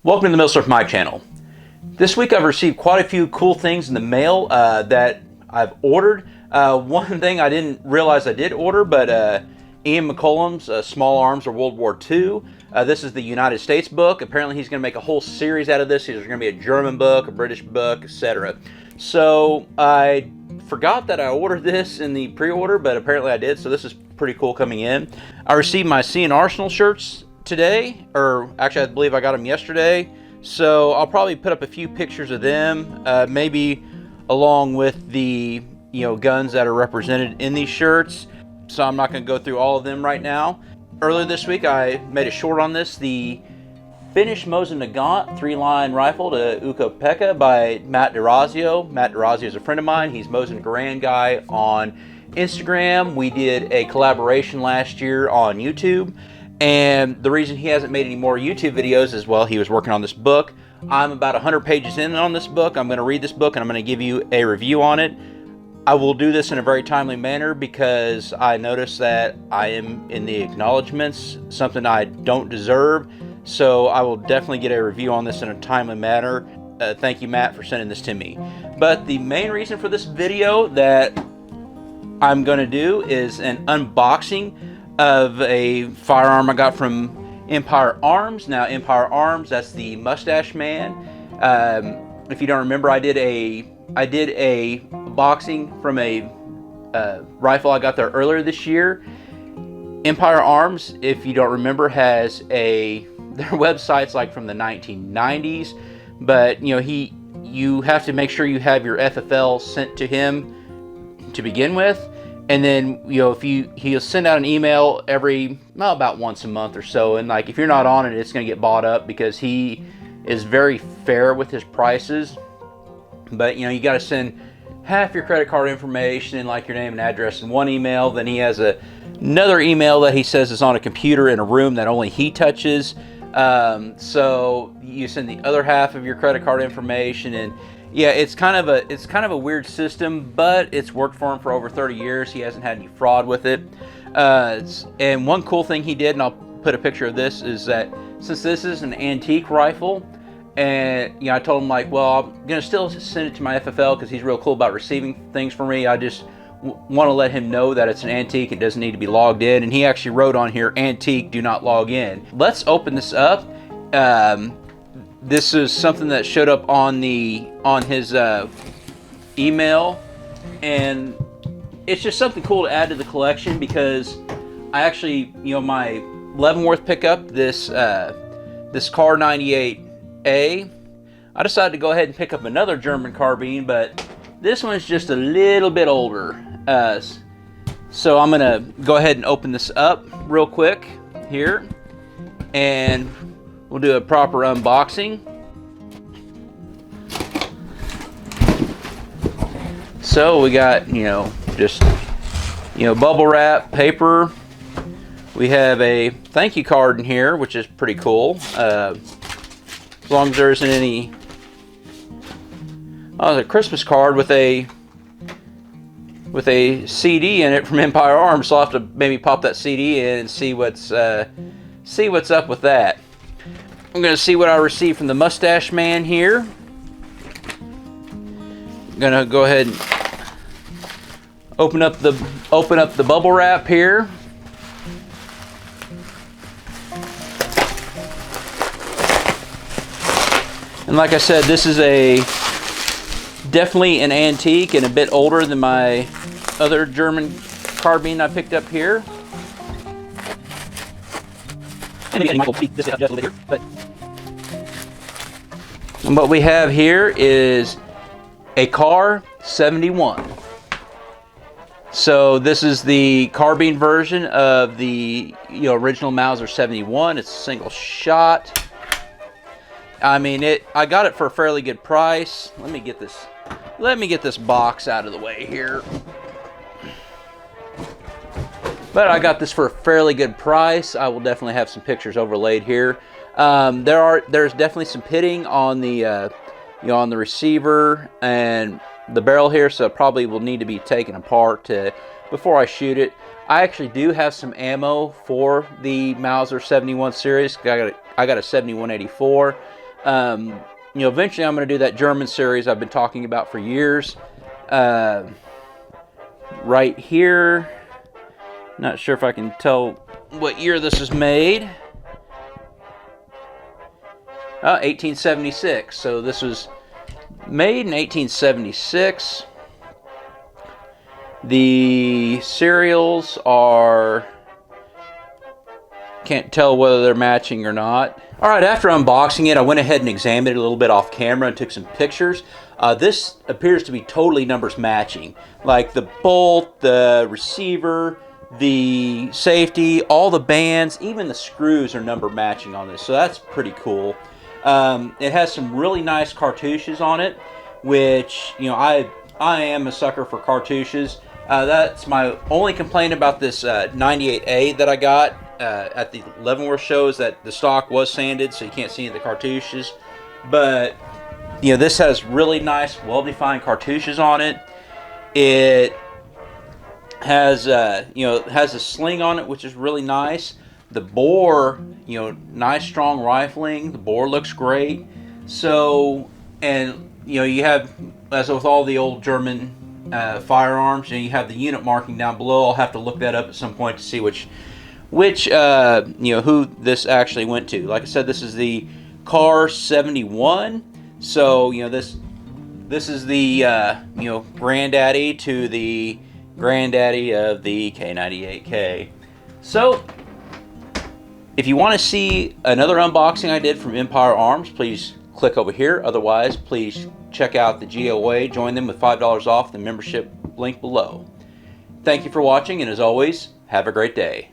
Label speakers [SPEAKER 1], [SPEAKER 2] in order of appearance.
[SPEAKER 1] Welcome to the Milsurp My channel. This week I've received quite a few cool things in the mail that I've ordered. One thing I didn't realize I did order, but Ian McCollum's Small Arms of World War II. This is the United States book. Apparently he's going to make a whole series out of this. There's going to be a German book, a British book, etc. So I forgot that I ordered this in the pre-order, but apparently I did, so this is pretty cool coming in. I received my Sea and Arsenal shirts today, or actually I believe I got them yesterday, so I'll probably put up a few pictures of them, maybe along with the guns that are represented in these shirts. So I'm not going to go through all of them right now. Earlier this week I made a short on this, the Finnish Mosin Nagant 3-line rifle to Ukko-Pekka by Matt DeRazio. Matt DeRazio is a friend of mine. He's Mosin Garand guy on Instagram. We did a collaboration last year on YouTube. And the reason he hasn't made any more YouTube videos is, well, he was working on this book. I'm about 100 pages in on this book. I'm going to read this book and I'm going to give you a review on it. I will do this in a very timely manner because I noticed that I am in the acknowledgments, something I don't deserve. So I will definitely get a review on this in a timely manner. Thank you, Matt, for sending this to me. But the main reason for this video that I'm going to do is an unboxing of a firearm I got from Empire Arms. Now, Empire Arms, that's the Mustache Man. If you don't remember, I did a unboxing from a rifle I got there earlier this year. Empire Arms, if you don't remember, has their website's like from the 1990s, but you have to make sure you have your FFL sent to him to begin with. And then, he'll send out an email about once a month or so. And like, if you're not on it, it's going to get bought up because he is very fair with his prices. But, you got to send half your credit card information and like your name and address in one email. Then he has another email that he says is on a computer in a room that only he touches. So you send the other half of your credit card information, and yeah, it's kind of a weird system, but it's worked for him for over 30 years. He hasn't had any fraud with it. And one cool thing he did, and I'll put a picture of this, is that since this is an antique rifle, and I told him, like, well, I'm gonna still send it to my FFL because he's real cool about receiving things for me. I just want to let him know that it's an antique. It doesn't need to be logged in. And he actually wrote on here, antique, do not log in. Let's open this up. This is something that showed up on his email, and it's just something cool to add to the collection because I actually, my Leavenworth pickup, this Kar.71, I decided to go ahead and pick up another German carbine, but this one's just a little bit older. So I'm gonna go ahead and open this up real quick here, and we'll do a proper unboxing. So we got, just, bubble wrap, paper. We have a thank you card in here, which is pretty cool. As long as there isn't any, a Christmas card with a CD in it from Empire Arms. So I'll have to maybe pop that CD in and see what's up with that. I'm going to see what I received from the Mustache Man here. I'm going to go ahead and open up the bubble wrap here. And like I said, this is definitely an antique and a bit older than my other German carbine I picked up here. And what we have here is a Kar.71. So this is the carbine version of the original Mauser 71. It's a single shot. I mean, I got it for a fairly good price. Let me get this box out of the way here. But I got this for a fairly good price. I will definitely have some pictures overlaid here. There's definitely some pitting on the on the receiver and the barrel here, so it probably will need to be taken apart before I shoot it. I actually do have some ammo for the Mauser 71 series. I got a 7184. You know, eventually I'm going to do that German series I've been talking about for years. Right here, not sure if I can tell what year this is made. 1876. So this was made in 1876. The serials are, can't tell whether they're matching or not. All right, after unboxing it, I went ahead and examined it a little bit off camera and took some pictures. This appears to be totally numbers matching. Like the bolt, the receiver, the safety, all the bands, even the screws are number matching on this. So that's pretty cool. It has some really nice cartouches on it, which, you know, I am a sucker for cartouches. That's my only complaint about this 98A that I got at the Leavenworth show, is that the stock was sanded, so you can't see the cartouches. But, you know, this has really nice, well-defined cartouches on it. It has, you know, it has a sling on it, which is really nice. The bore, you know, nice strong rifling. The bore looks great. So, and, you know, you have, as with all the old German firearms, you know, you have the unit marking down below. I'll have to look that up at some point to see which you know, who this actually went to. Like I said, this is the Kar.71. So, you know, this is the you know, granddaddy to the granddaddy of the K98K. So, if you want to see another unboxing I did from Empire Arms, please click over here. Otherwise, please check out the GOA. Join them with $5 off the membership link below. Thank you for watching, and as always, have a great day.